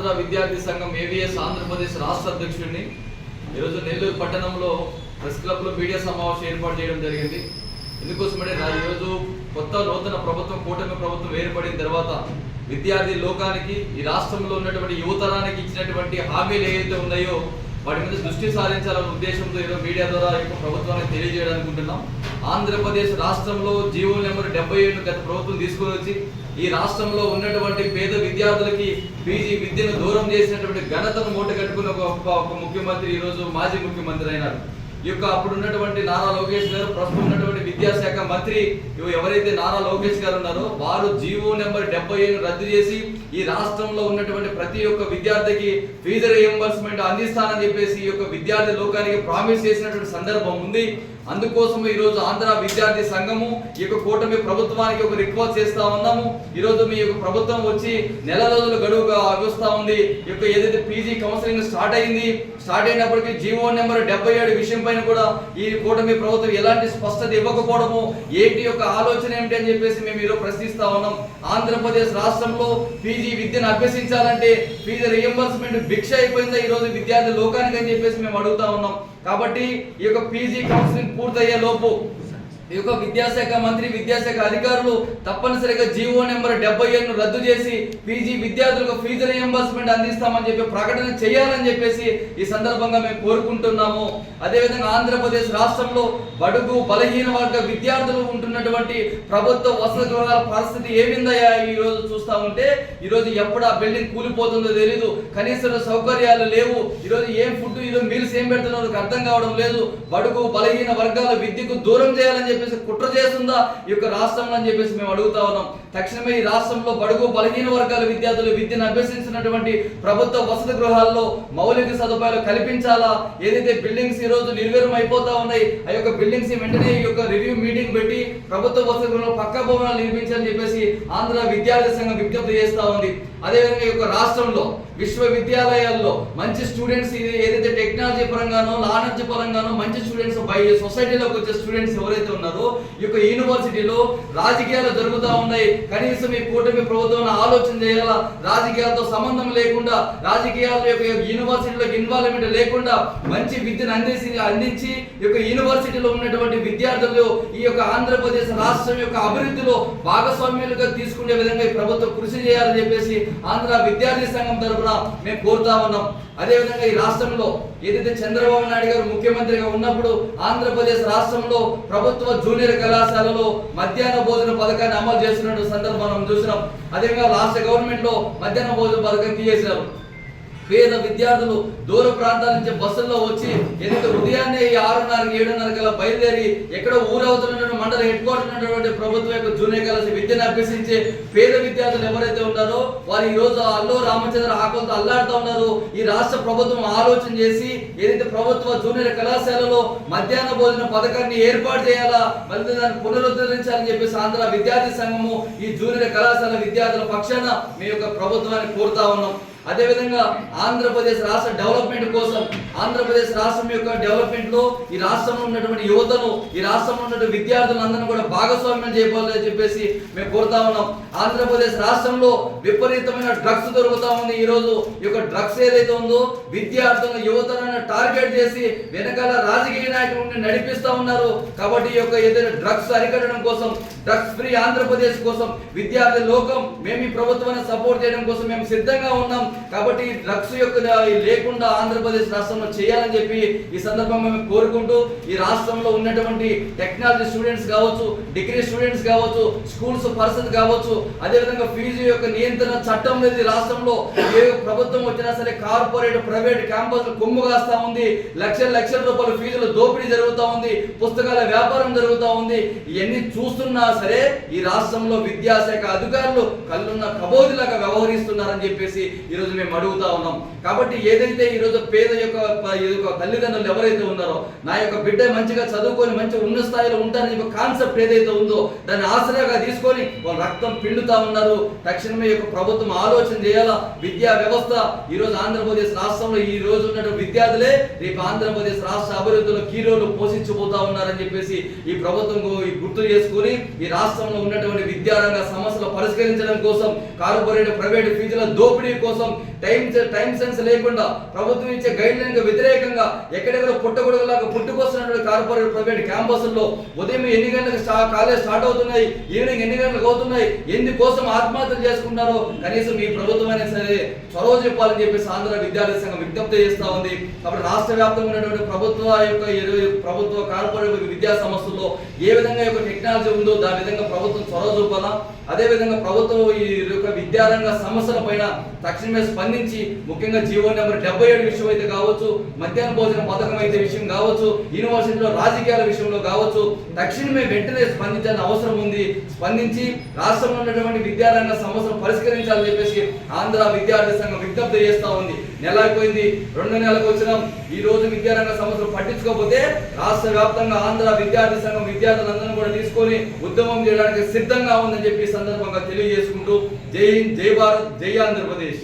ఆంధ్ర విద్యార్థి సంఘం ఏవిఎస్ ఆంధ్రప్రదేశ్ రాష్ట్ర అధ్యక్షుడిని ఈరోజు నెల్లూరు పట్టణంలో ప్రెస్ క్లబ్లో మీడియా సమావేశం ఏర్పాటు చేయడం జరిగింది. ఎందుకోసమంటే ఈరోజు నూతన ప్రభుత్వం కూటమి ప్రభుత్వం ఏర్పడిన తర్వాత విద్యార్థి లోకానికి ఈ రాష్ట్రంలో ఉన్నటువంటి యువతరానికి ఇచ్చినటువంటి హామీలు ఏవైతే ఉన్నాయో వాటి మీద దృష్టి సారించాలన్న ఉద్దేశంతో ఈరోజు మీడియా ద్వారా ప్రభుత్వానికి తెలియజేయాలనుకుంటున్నాం. ఆంధ్రప్రదేశ్ రాష్ట్రంలో జీవో నెంబర్ 77 గత ప్రభుత్వం తీసుకొని వచ్చి ఈ రాష్ట్రంలో ఉన్నటువంటి పేద విద్యార్థులకి పీజీ విద్యను దూరం చేసినటువంటి ఘనతను మూట కట్టుకున్న ఒక ముఖ్యమంత్రి ఈరోజు మాజీ ముఖ్యమంత్రి అయినారు. అప్పుడు ఉన్నటువంటి నారా లోకేష్ గారు, ప్రస్తుతం ఉన్నటువంటి విద్యాశాఖ మంత్రి ఎవరైతే నారా లోకేష్ గారు ఉన్నారో వారు జీవో నెంబర్ 77 రద్దు చేసి ఈ రాష్ట్రంలో ఉన్నటువంటి ప్రతి ఒక్క విద్యార్థికి ఫీజు రీయింబర్స్మెంట్ అందిస్తానని చెప్పేసి ఈ యొక్క విద్యార్థి లోకానికి ప్రామిస్ చేసినటువంటి సందర్భం ఉంది. అందుకోసం ఈ రోజు ఆంధ్ర విద్యార్థి సంఘము ఈ యొక్క కూటమి ప్రభుత్వానికి ఒక రిక్వెస్ట్ చేస్తా ఉన్నాము. ఈ రోజు మీ యొక్క ప్రభుత్వం వచ్చి నెల రోజులు గడువుగా వస్తా ఉంది. ఏదైతే పీజీ కౌన్సిలింగ్ స్టార్ట్ అయినప్పటికీ జీవో నెంబర్ 77 విషయం పైన కూడా ఈ కూటమి ప్రభుత్వం ఎలాంటి స్పష్టత ఇవ్వకపోవడము ఏంటి యొక్క ఆలోచన ఏమిటి అని చెప్పేసి మేము ఈరోజు ప్రశ్నిస్తా ఉన్నాం. ఆంధ్రప్రదేశ్ రాష్ట్రంలో పీజీ విద్యను అభ్యసించాలంటే ఫీజు రీయింబర్స్మెంట్ భిక్ష అయిపోయిందా ఈ రోజు విద్యార్థి లోకానికి అని చెప్పేసి మేము అడుగుతా ఉన్నాం. కాబట్టి ఈ యొక్క పీజీ కౌన్సిలింగ్ పూర్తయ్యే లోపు ఈ యొక్క విద్యాశాఖ మంత్రి, విద్యాశాఖ అధికారులు తప్పనిసరిగా జీవో నెంబర్ 77 రద్దు చేసి పీజీ విద్యార్థులకు ఫీజు రీయింబర్స్మెంట్ అందిస్తామని చెప్పి ప్రకటన చేయాలని చెప్పేసి ఈ సందర్భంగా మేము కోరుకుంటున్నాము. అదేవిధంగా ఆంధ్రప్రదేశ్ రాష్ట్రంలో బడుగు బలహీన వర్గ విద్యార్థులు ఉంటున్నటువంటి ప్రభుత్వ వసతి గృహాల పరిస్థితి ఏమిందయ్యా ఈ రోజు చూస్తా ఉంటే ఈ రోజు ఎప్పుడు ఆ బిల్డింగ్ కూలిపోతుందో తెలీదు, కనీస సౌకర్యాలు లేవు. ఈ రోజు ఏం ఫుడ్ ఈరోజు మీల్స్ ఏం పెడుతున్నారో అర్థం కావడం లేదు. బడుగు బలహీన వర్గాల విద్యకు దూరం చేయాలని చెప్పేసి కుట్ర చేస్తుందా ఈ యొక్క రాష్ట్రంలో అని చెప్పేసి మేము అడుగుతా ఉన్నాం. తక్షణమే ఈ రాష్ట్రంలో బడుగు బలహీన వర్గాల విద్యార్థులు విద్యను అభ్యసించినటువంటి ప్రభుత్వ వసతి గృహాల్లో మౌలిక సదుపాయాలు కల్పించాలా. ఏదైతే బిల్డింగ్స్ ఈ రోజు నిర్వీర్యం అయిపోతా ఉన్నాయి ఆ యొక్క బిల్డింగ్స్ వెంటనే ఈ యొక్క రివ్యూ మీటింగ్ పెట్టి ప్రభుత్వ వసతి గృహాల్లో పక్కా భవనాలు నిర్మించాలని చెప్పేసి ఆంధ్ర విద్యార్థి సంఘం విజ్ఞప్తి చేస్తా ఉంది. అదేవిధంగా ఈ యొక్క రాష్ట్రంలో విశ్వవిద్యాలయాల్లో మంచి స్టూడెంట్స్ ఏదైతే టెక్నాలజీ పరంగానో నాలెడ్జ్ పరంగానో మంచి స్టూడెంట్స్ సొసైటీలోకి వచ్చే స్టూడెంట్స్ ఎవరైతే ఉన్నారో ఈ యొక్క యూనివర్సిటీలో రాజకీయాలు జరుగుతూ ఉన్నాయి. కనీసం ఈ కూటమి ప్రభుత్వం ఆలోచన చేయాలా. రాజకీయాలతో సంబంధం లేకుండా, రాజకీయాల యొక్క యూనివర్సిటీలోకి ఇన్వాల్వ్మెంట్ లేకుండా మంచి విద్యను అందించి ఈ యొక్క యూనివర్సిటీలో ఉన్నటువంటి విద్యార్థులు ఈ యొక్క ఆంధ్రప్రదేశ్ రాష్ట్రం యొక్క అభివృద్ధిలో భాగస్వామ్యులుగా తీసుకునే విధంగా ఈ ప్రభుత్వం కృషి చేయాలని చెప్పేసి ఆంధ్ర విద్యార్థి సంఘం తరఫున మేము కోరుతా ఉన్నాం. అదేవిధంగా ఈ రాష్ట్రంలో ఏదైతే చంద్రబాబు నాయుడు గారు ముఖ్యమంత్రిగా ఉన్నప్పుడు ఆంధ్రప్రదేశ్ రాష్ట్రంలో ప్రభుత్వ జూనియర్ కళాశాలలో మధ్యాహ్న భోజన పథకాన్ని అమలు చేస్తున్న సందర్భం మనం చూసినాం. అదేవిధంగా రాష్ట్ర గవర్నమెంట్ లో మధ్యాహ్న భోజన పథకం తీసేశారు. పేద విద్యార్థులు దూర ప్రాంతాల నుంచి బస్సుల్లో వచ్చి ఏదైతే ఉదయాన్నే 6:30 7:30 కల్లా బయలుదేరి ఎక్కడో ఊరవుతున్నటువంటి మండల హెడ్ క్వార్టర్ ఉన్నటువంటి ప్రభుత్వం యొక్క జూనియర్ కళాశాల విద్యను అభ్యసించే పేద విద్యార్థులు ఎవరైతే ఉన్నారో వారు ఈ రోజు అల్లో రామచంద్ర ఆకలితో అల్లాడుతూ ఉన్నారు. ఈ రాష్ట్ర ప్రభుత్వం ఆలోచన చేసి ఏదైతే ప్రభుత్వ జూనియర్ కళాశాలలో మధ్యాహ్న భోజన పథకాన్ని ఏర్పాటు చేయాలా, మళ్ళీ దాన్ని పునరుద్ధరించాలని చెప్పేసి ఆంధ్ర విద్యార్థి సంఘము ఈ జూనియర్ కళాశాల విద్యార్థుల పక్షాన మీ యొక్క ప్రభుత్వాన్ని కోరుతా ఉన్నాం. అదేవిధంగా ఆంధ్రప్రదేశ్ రాష్ట్ర డెవలప్మెంట్ కోసం, ఆంధ్రప్రదేశ్ రాష్ట్రం యొక్క డెవలప్మెంట్ లో ఈ రాష్ట్రంలో ఉన్నటువంటి యువతను, ఈ రాష్ట్రంలో ఉన్నటువంటి విద్యార్థులందరినీ కూడా భాగస్వామ్యం చేయాలని చెప్పేసి మేము కోరుతా ఉన్నాం. ఆంధ్రప్రదేశ్ రాష్ట్రంలో విపరీతమైన డ్రగ్స్ దొరుకుతా ఉంది. ఈ రోజు ఈ యొక్క డ్రగ్స్ ఏదైతే ఉందో విద్యార్థులను యువతను టార్గెట్ చేసి వెనకాల రాజకీయ నాయకులను నడిపిస్తా ఉన్నారు. కాబట్టి ఈ యొక్క ఏదైనా డ్రగ్స్ అరికట్టడం కోసం, డ్రగ్స్ ఫ్రీ ఆంధ్రప్రదేశ్ కోసం విద్యార్థి లోకం మేము ఈ ప్రభుత్వాన్ని సపోర్ట్ చేయడం కోసం మేము సిద్ధంగా ఉన్నాం. కాబట్టి డ్రగ్స్ యొక్క లేకుండా ఆంధ్రప్రదేశ్ రాష్ట్రంలో చేయాలని చెప్పి ఈ సందర్భంగా మేము కోరుకుంటూ ఈ రాష్ట్రంలో ఉన్నటువంటి టెక్నాలజీ స్టూడెంట్స్ కావచ్చు, డిగ్రీ స్టూడెంట్స్ కావచ్చు, స్కూల్స్ పరిస్థితి కావచ్చు, అదేవిధంగా ఫీజు యొక్క నియంత్రణ చట్టం అనేది రాష్ట్రంలో ఏ ప్రభుత్వం వచ్చినా సరే కార్పొరేట్ ప్రైవేట్ క్యాంపస్ కొమ్ము కాస్తా ఉంది. లక్షల రూపాయల ఫీజులు దోపిడీ జరుగుతూ ఉంది, పుస్తకాల వ్యాపారం జరుగుతూ ఉంది. ఇవన్నీ చూస్తున్నా సరే ఈ రాష్ట్రంలో విద్యాశాఖ అధికారులు కళ్ళున్న కబోదిలాగా వ్యవహరిస్తున్నారని చెప్పేసి ఈరోజు మేము అడుగుతా ఉన్నాం. కాబట్టి ఏదైతే ఈరోజు పేద యొక్క తల్లిదండ్రులు ఎవరైతే ఉన్నారో నా యొక్క బిడ్డ మంచిగా చదువుకొని మంచి ఉన్నత స్థాయిలో ఉంటారని కాన్సెప్ట్ ఏదైతే ఉందో దాన్ని ఆసరాగా తీసుకొని వాళ్ళు రక్తం పిండుతా ఉన్నారు. తక్షణమే యొక్క ప్రభుత్వం ఆలోచన చేయాలా. విద్యా వ్యవస్థ ఈ రోజు ఆంధ్రప్రదేశ్ రాష్ట్రంలో ఈ రోజు ఉన్నటువంటి విద్యార్థులే రేపు ఆంధ్రప్రదేశ్ రాష్ట్ర అభివృద్ధిలో కీరోలు పోషించబోతా ఉన్నారని చెప్పేసి ఈ ప్రభుత్వం గుర్తు చేసుకుని ఈ రాష్ట్రంలో ఉన్నటువంటి విద్యారంగ సమస్యలు పరిష్కరించడం కోసం, కార్పొరేట్ ప్రైవేట్ ఫీజుల దోపిడీ కోసం, టైం సెన్స్ లేకుండా ప్రభుత్వం ఇచ్చే గైడ్ లైన్ కు వ్యతిరేకంగా ఎక్కడెక్కడ పుట్టగొడుగులాగా పుట్టుకొస్తున్నటువంటి కార్పొరేట్ ప్రైవేట్ క్యాంపస్ల్లో ఉదయం ఎన్ని గంటలకు కాలేజ్ స్టార్ట్ అవుతున్నాయి, ఈవినింగ్ ఎన్ని గంటలకు అవుతున్నాయి, ఎందుకోసం ఆత్మహత్యలు చేసుకుంటారో కనీసం ఈ ప్రభుత్వం అయినా సరే చొరవ చెప్పాలని చెప్పేసి ఆంధ్ర విద్యార్థి సంఘం విజ్ఞప్తి చేస్తా ఉంది. కాబట్టి రాష్ట్ర వ్యాప్తంగా ఉన్నటువంటి ప్రభుత్వ కార్పొరేట్ విద్యా సంస్థల్లో ఏ విధంగా యొక్క టెక్నాలజీ ఉందో దాని విధంగా ప్రభుత్వం చొరవ చూపాలా. అదే విధంగా ప్రభుత్వం ఈ యొక్క విద్యారంగ సమస్యల పైన తక్షణమే స్పందించి ముఖ్యంగా జీవో నెంబర్ 77 విషయం అయితే కావచ్చు, మధ్యాహ్న భోజన పథకం అయితే విషయం కావచ్చు, యూనివర్సిటీలో రాజకీయాల విషయంలో కావచ్చు, తక్షణమే వెంటనే స్పందించాల్సిన అవసరం ఉంది. స్పందించి రాష్ట్రంలో ఉన్నటువంటి విద్యారంగ సమస్యలు పరిష్కరించాలని చెప్పేసి ఆంధ్ర విద్యార్థి సంఘం విజ్ఞప్తి చేస్తా ఉంది. నెల అయిపోయింది, 2 నెలలకు వచ్చినాం. ఈ రోజు విద్యారంగ సమస్యలు పట్టించుకోకపోతే రాష్ట్ర వ్యాప్తంగా ఆంధ్ర విద్యార్థి సంఘం విద్యార్థులందరినీ కూడా తీసుకొని ఉద్యమం చేయడానికి సిద్ధంగా ఉందని చెప్పి సందర్భంగా తెలియజేసుకుంటూ జై హింద్, జై భారత్, జై ఆంధ్రప్రదేశ్.